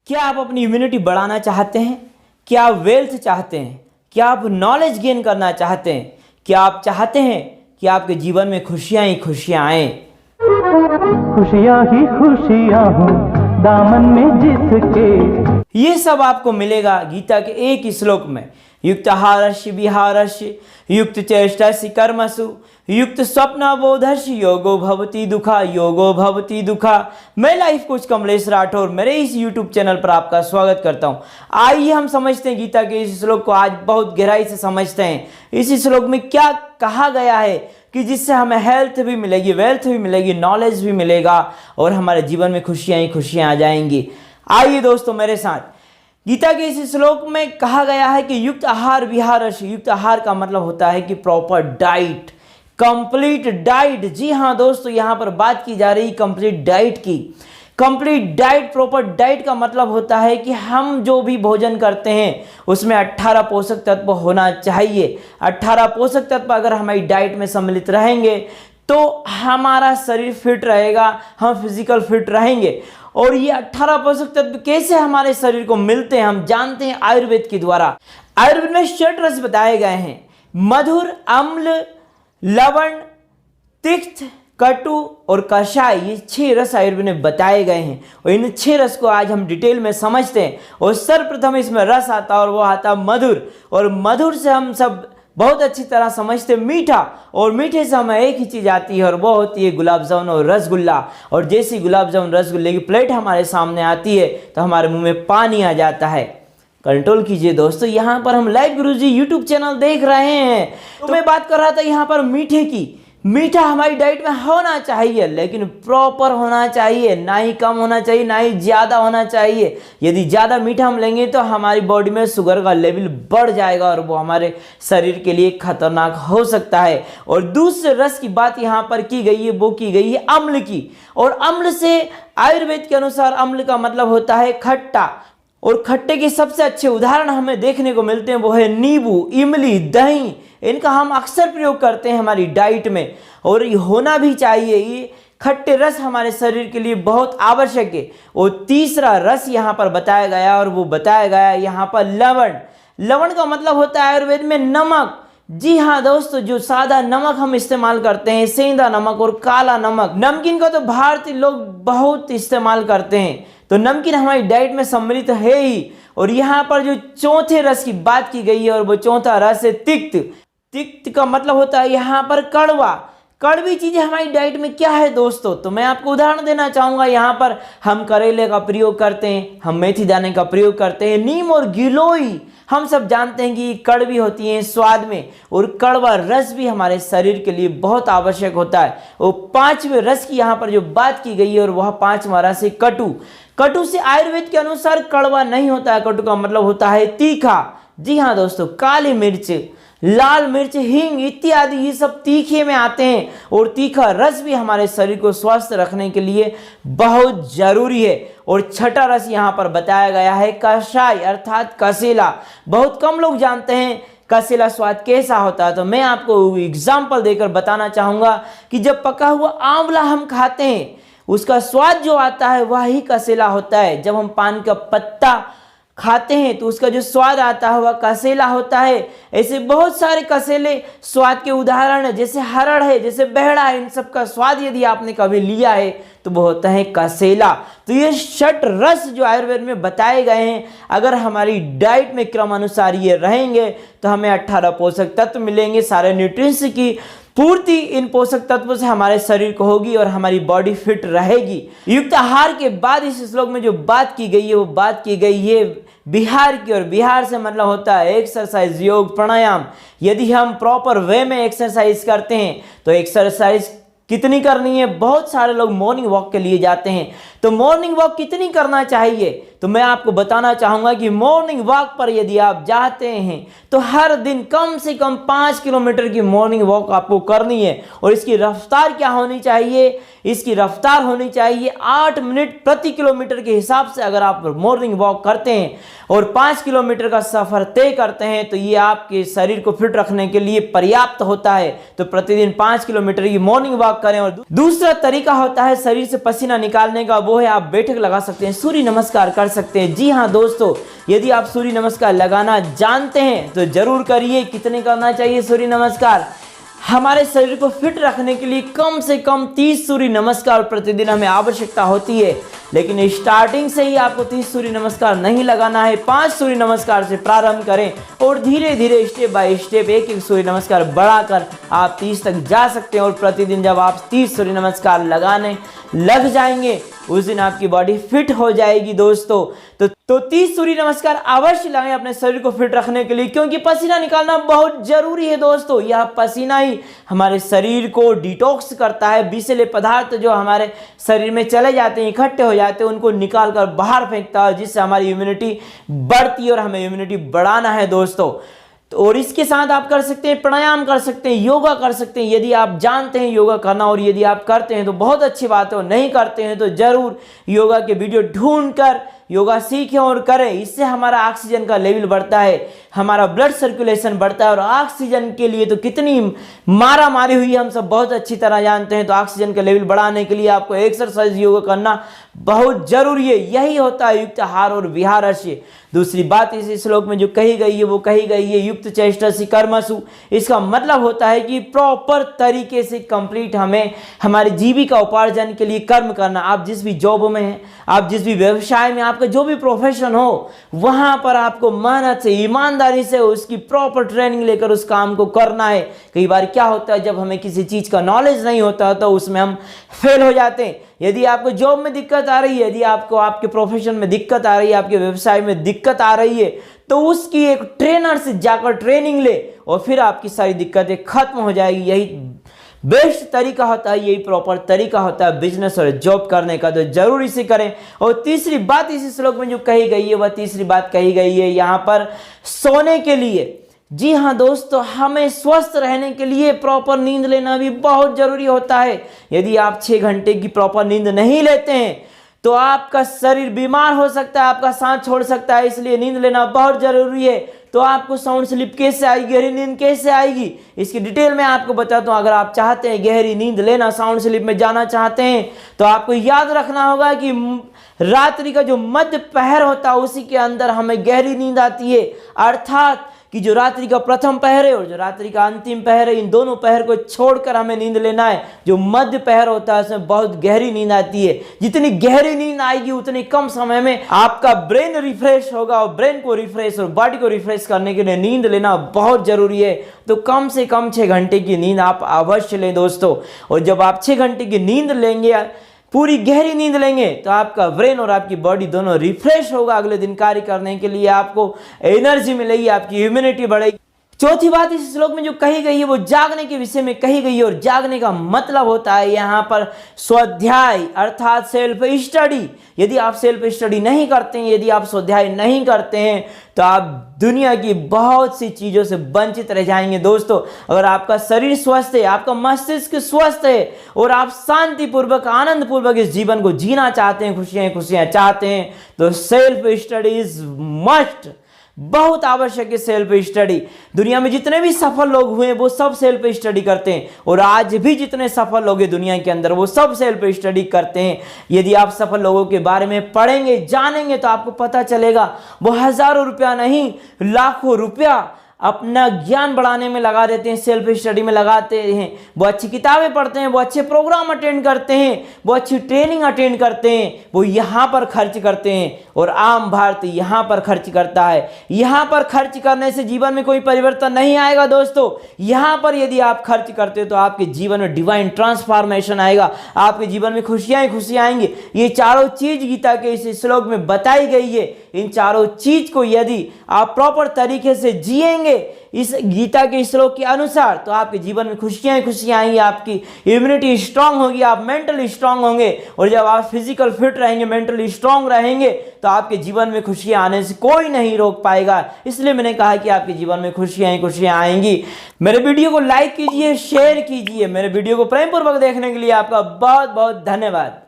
क्या आप अपनी इम्यूनिटी बढ़ाना चाहते हैं? क्या आप वेल्थ चाहते हैं? क्या आप नॉलेज गेन करना चाहते हैं? क्या आप चाहते हैं कि आपके जीवन में खुशियां ही खुशियां आए? खुशियाँ ही खुशियाँ हूँ दामन में जिसके। ये सब आपको मिलेगा गीता के एक ही श्लोक में। युक्त आहारस्य विहारस्य युक्त चेष्टस्य कर्मसु युक्त स्वप्नबोधस्य योगो भवति दुखा योगो भवति दुखा। मैं लाइफ कोच कमलेश राठौर मेरे इस YouTube चैनल पर आपका स्वागत करता हूँ। आइए हम समझते हैं गीता के इस श्लोक को, आज बहुत गहराई से समझते हैं इस श्लोक में क्या कहा गया है कि जिससे हमें हेल्थ भी मिलेगी, वेल्थ भी मिलेगी, नॉलेज भी मिलेगा और हमारे जीवन में खुशियाँ ही खुशियाँ आ जाएंगी। आइए दोस्तों मेरे साथ, गीता के इस श्लोक में कहा गया है कि युक्त आहार विहार। युक्त आहार का मतलब होता है कि प्रॉपर डाइट, कंप्लीट डाइट। जी हाँ दोस्तों, यहाँ पर बात की जा रही कंप्लीट डाइट की। कंप्लीट डाइट, प्रॉपर डाइट का मतलब होता है कि हम जो भी भोजन करते हैं उसमें 18 पोषक तत्व होना चाहिए। 18 पोषक तत्व अगर हमारी डाइट में सम्मिलित रहेंगे तो हमारा शरीर फिट रहेगा, हम फिजिकल फिट रहेंगे। और ये 18 पोषक तत्व कैसे हमारे शरीर को मिलते हैं हम जानते हैं आयुर्वेद के द्वारा। आयुर्वेद में 6 रस बताए गए हैं: मधुर, अम्ल, लवण, तिक्त, कटु और कषाय। ये 6 रस आयुर्वेद में बताए गए हैं और इन 6 रस को आज हम डिटेल में समझते हैं। और सर्वप्रथम इसमें रस आता है और वो आता मधुर। और मधुर से हम सब बहुत अच्छी तरह समझते मीठा, और मीठे से हमें एक ही चीज़ आती है और वो होती है गुलाब जामुन और रसगुल्ला। और जैसी गुलाब जामुन रसगुल्ले की प्लेट हमारे सामने आती है तो हमारे मुंह में पानी आ जाता है। कंट्रोल कीजिए दोस्तों, यहाँ पर हम लाइव गुरुजी यूट्यूब चैनल देख रहे हैं। तो मैं बात कर रहा था यहाँ पर मीठे की। मीठा हमारी डाइट में होना चाहिए, लेकिन प्रॉपर होना चाहिए, ना ही कम होना चाहिए ना ही ज़्यादा होना चाहिए। यदि ज़्यादा मीठा हम लेंगे तो हमारी बॉडी में शुगर का लेवल बढ़ जाएगा और वो हमारे शरीर के लिए खतरनाक हो सकता है। और दूसरे रस की बात यहाँ पर की गई है, वो की गई है अम्ल की। और अम्ल से आयुर्वेद के अनुसार अम्ल का मतलब होता है खट्टा। और खट्टे के सबसे अच्छे उदाहरण हमें देखने को मिलते हैं, वो है नींबू, इमली, दही। इनका हम अक्सर प्रयोग करते हैं हमारी डाइट में और ये होना भी चाहिए। ये खट्टे रस हमारे शरीर के लिए बहुत आवश्यक है। और तीसरा रस यहाँ पर बताया गया और वो बताया गया यहाँ पर लवण। लवण का मतलब होता है आयुर्वेद में नमक। जी हाँ दोस्तों, जो सादा नमक हम इस्तेमाल करते हैं, सेंधा नमक और काला नमक। नमकीन का तो भारतीय लोग बहुत इस्तेमाल करते हैं, तो नमकीन हमारी डाइट में सम्मिलित है ही। और यहाँ पर जो चौथे रस की बात की गई है और वो चौथा रस है तिक्त। तिक्त का मतलब होता है यहाँ पर कड़वा। कड़वी चीजें हमारी डाइट में क्या है दोस्तों, तो मैं आपको उदाहरण देना चाहूँगा। यहाँ पर हम करेले का प्रयोग करते हैं, हम मेथी दाने का प्रयोग करते हैं, नीम और गिलोई हम सब जानते हैं कि कड़वी होती हैं स्वाद में, और कड़वा रस भी हमारे शरीर के लिए बहुत आवश्यक होता है। और 5वें रस की यहाँ पर जो बात की गई है और वह 5वां रस है कटु। कटु से आयुर्वेद के अनुसार कड़वा नहीं होता है, कटु का मतलब होता है तीखा। जी हाँ दोस्तों, काली मिर्च, लाल मिर्च, हींग इत्यादि ये सब तीखे में आते हैं। और तीखा रस भी हमारे शरीर को स्वस्थ रखने के लिए बहुत जरूरी है। और छठा रस यहाँ पर बताया गया है कषाय अर्थात कसेला। बहुत कम लोग जानते हैं कसेला स्वाद कैसा होता है, तो मैं आपको एग्जाम्पल देकर बताना चाहूँगा कि जब पका हुआ आंवला हम खाते हैं उसका स्वाद जो आता है वही कसेला होता है। जब हम पान का पत्ता खाते हैं तो उसका जो स्वाद आता है वह कसेला होता है। ऐसे बहुत सारे कसेले स्वाद के उदाहरण है, जैसे हरड़ है, जैसे बहड़ा है। इन सब का स्वाद यदि आपने कभी लिया है तो वो होता है कसेला। तो ये 6 रस जो आयुर्वेद में बताए गए हैं, अगर हमारी डाइट में क्रमानुसार ये रहेंगे तो हमें 18 पोषक तत्व मिलेंगे। सारे न्यूट्रिएंट्स की पूर्ति इन पोषक तत्वों से हमारे शरीर को होगी और हमारी बॉडी फिट रहेगी। युक्त आहार के बाद इस श्लोक में जो बात की गई है वो बात की गई है बिहार की। और बिहार से मतलब होता है एक्सरसाइज, योग, प्राणायाम। यदि हम प्रॉपर वे में एक्सरसाइज करते हैं तो एक्सरसाइज कितनी करनी है? बहुत सारे लोग मॉर्निंग वॉक के लिए जाते हैं, तो मॉर्निंग वॉक कितनी करना चाहिए? तो मैं आपको बताना चाहूँगा कि मॉर्निंग वॉक पर यदि आप जाते हैं तो हर दिन कम से कम 5 किलोमीटर की मॉर्निंग वॉक आपको करनी है। और इसकी रफ्तार क्या होनी चाहिए? इसकी रफ्तार होनी चाहिए 8 मिनट प्रति किलोमीटर के हिसाब से। अगर आप मॉर्निंग वॉक करते हैं और 5 किलोमीटर का सफ़र तय करते हैं तो ये आपके शरीर को फिट रखने के लिए पर्याप्त होता है। तो प्रतिदिन 5 किलोमीटर की मॉर्निंग वॉक करें। और दूसरा तरीका होता है शरीर से पसीना निकालने का, वो है आप बैठक लगा सकते हैं, सूर्य नमस्कार कर सकते हैं। जी हाँ दोस्तों, यदि आप सूर्य नमस्कार लगाना जानते हैं तो जरूर करिए। कितने करना चाहिए सूर्य नमस्कार? हमारे शरीर को फिट रखने के लिए कम से कम 30 सूर्य नमस्कार प्रतिदिन हमें आवश्यकता होती है। लेकिन स्टार्टिंग से ही आपको 30 सूर्य नमस्कार नहीं लगाना है, 5 सूर्य नमस्कार से प्रारंभ करें और धीरे धीरे स्टेप बाय स्टेप एक एक सूर्य नमस्कार बढ़ाकर आप 30 तक जा सकते हैं। और प्रतिदिन जब आप 30 सूर्य नमस्कार लगाने लग जाएंगे उस दिन आपकी बॉडी फिट हो जाएगी दोस्तों। तो 30 सूर्य नमस्कार अवश्य लगाएं अपने शरीर को फिट रखने के लिए, क्योंकि पसीना निकालना बहुत जरूरी है दोस्तों। यह पसीना ही हमारे शरीर को डिटॉक्स करता है। विषैले पदार्थ जो हमारे शरीर में चले जाते हैं, इकट्ठे हो जाते हैं, उनको निकाल कर बाहर फेंकता है, जिससे हमारी इम्यूनिटी बढ़ती है और हमें इम्यूनिटी बढ़ाना है दोस्तों। और इसके साथ आप कर सकते हैं, प्राणायाम कर सकते हैं, योगा कर सकते हैं। यदि आप जानते हैं योगा करना और यदि आप करते हैं तो बहुत अच्छी बात है, और नहीं करते हैं तो जरूर योगा के वीडियो ढूंढकर योगा सीखें और करें। इससे हमारा ऑक्सीजन का लेवल बढ़ता है, हमारा ब्लड सर्कुलेशन बढ़ता है। और ऑक्सीजन के लिए तो कितनी मारा मारी हुई हम सब बहुत अच्छी तरह जानते हैं। तो ऑक्सीजन का लेवल बढ़ाने के लिए आपको एक्सरसाइज योगा करना बहुत जरूरी है। यही होता है युक्त आहार और विहारस्य। दूसरी बात इस श्लोक में जो कही गई है वो कही गई है युक्त चेष्टसि कर्मसु। इसका मतलब होता है कि प्रॉपर तरीके से कंप्लीट हमें हमारी जीविका उपार्जन के लिए कर्म करना। आप जिस भी जॉब में हैं, आप जिस भी व्यवसाय में, आपका जो भी प्रोफेशन हो, वहां पर आपको मेहनत से, ईमानदारी से उसकी प्रॉपर ट्रेनिंग लेकर उस काम को करना है। कई बार क्या होता है, जब हमें किसी चीज का नॉलेज नहीं होता तो उसमें हम फेल हो जाते हैं। यदि आपको जॉब में दिक्कत आ रही है, यदि आपको आपके प्रोफेशन में दिक्कत आ रही है, आपके व्यवसाय में दिक्कत आ रही है, तो उसकी एक ट्रेनर से जाकर ट्रेनिंग ले और फिर आपकी सारी दिक्कतें खत्म हो जाएगी। यही बेस्ट तरीका होता है, यही प्रॉपर तरीका होता है बिजनेस और जॉब करने का। तो जरूर इसे करें। और तीसरी बात इस श्लोक में जो कही गई है, वह तीसरी बात कही गई है यहाँ पर सोने के लिए। जी हाँ दोस्तों, हमें स्वस्थ रहने के लिए प्रॉपर नींद लेना भी बहुत जरूरी होता है। यदि आप 6 घंटे की प्रॉपर नींद नहीं लेते हैं तो आपका शरीर बीमार हो सकता है, आपका सांस छोड़ सकता है। इसलिए नींद लेना बहुत जरूरी है। तो आपको साउंड स्लीप कैसे आएगी, गहरी नींद कैसे आएगी, इसकी डिटेल में आपको बताता हूँ। अगर आप चाहते हैं गहरी नींद लेना, साउंड स्लीप में जाना चाहते हैं, तो आपको याद रखना होगा कि रात्रि का जो मध्य पहर होता है उसी के अंदर हमें गहरी नींद आती है। अर्थात कि जो रात्रि का प्रथम पहर है और जो रात्रि का अंतिम पहर है, इन दोनों पहर को छोड़कर हमें नींद लेना है। जो मध्य पहर होता है उसमें बहुत गहरी नींद आती है। जितनी गहरी नींद आएगी उतनी कम समय में आपका ब्रेन रिफ्रेश होगा, और ब्रेन को रिफ्रेश और बॉडी को रिफ्रेश करने के लिए नींद लेना बहुत जरूरी है। तो कम से कम 6 घंटे की नींद आप अवश्य लें दोस्तों। और जब आप 6 घंटे की नींद लेंगे, पूरी गहरी नींद लेंगे, तो आपका ब्रेन और आपकी बॉडी दोनों रिफ्रेश होगा। अगले दिन कार्य करने के लिए आपको एनर्जी मिलेगी, आपकी इम्यूनिटी बढ़ेगी। चौथी बात इस श्लोक में जो कही गई है वो जागने के विषय में कही गई है। और जागने का मतलब होता है यहाँ पर स्वाध्याय, अर्थात सेल्फ स्टडी। यदि आप सेल्फ स्टडी नहीं करते हैं, यदि आप स्वाध्याय नहीं करते हैं, तो आप दुनिया की बहुत सी चीजों से वंचित रह जाएंगे दोस्तों। अगर आपका शरीर स्वस्थ है, आपका मस्तिष्क स्वस्थ है और आप शांति पूर्वक, आनंद पूर्वक इस जीवन को जीना चाहते हैं, खुशियां खुशियां चाहते हैं, तो सेल्फ स्टडी इज मस्ट, बहुत आवश्यक है सेल्फ स्टडी। दुनिया में जितने भी सफल लोग हुए वो सब सेल्फ स्टडी करते हैं, और आज भी जितने सफल लोग हैं दुनिया के अंदर वो सब सेल्फ स्टडी करते हैं। यदि आप सफल लोगों के बारे में पढ़ेंगे, जानेंगे, तो आपको पता चलेगा वो हजारों रुपया नहीं, लाखों रुपया अपना ज्ञान बढ़ाने में लगा देते हैं, सेल्फ स्टडी में लगाते हैं। वो अच्छी किताबें पढ़ते हैं, वो अच्छे प्रोग्राम अटेंड करते हैं, वो अच्छी ट्रेनिंग अटेंड करते हैं, वो यहाँ पर खर्च करते हैं। और आम भारतीय यहाँ पर खर्च करता है। यहाँ पर खर्च करने से जीवन में कोई परिवर्तन नहीं आएगा दोस्तों। यहाँ पर यदि आप खर्च करते हो तो आपके जीवन में डिवाइन ट्रांसफॉर्मेशन आएगा, आपके जीवन में खुशियां ही खुशियां आएंगी। ये चारों चीज गीता के इस श्लोक में बताई गई है। इन चारों चीज को यदि आप प्रॉपर तरीके से जिएंगे इस गीता के श्लोक के अनुसार, तो आपके जीवन में खुशियां ही खुशियां आएंगी, आपकी इम्यूनिटी स्ट्रांग होगी, आप मेंटली स्ट्रांग होंगे। और जब आप फिजिकल फिट रहेंगे, मेंटली स्ट्रांग रहेंगे, तो आपके जीवन में खुशियां आने से कोई नहीं रोक पाएगा। इसलिए मैंने कहा कि आपके जीवन में खुशियां ही खुशियां आएंगी। मेरे वीडियो को लाइक कीजिए, शेयर कीजिए। मेरे वीडियो को प्रेम पूर्वक देखने के लिए आपका बहुत बहुत धन्यवाद।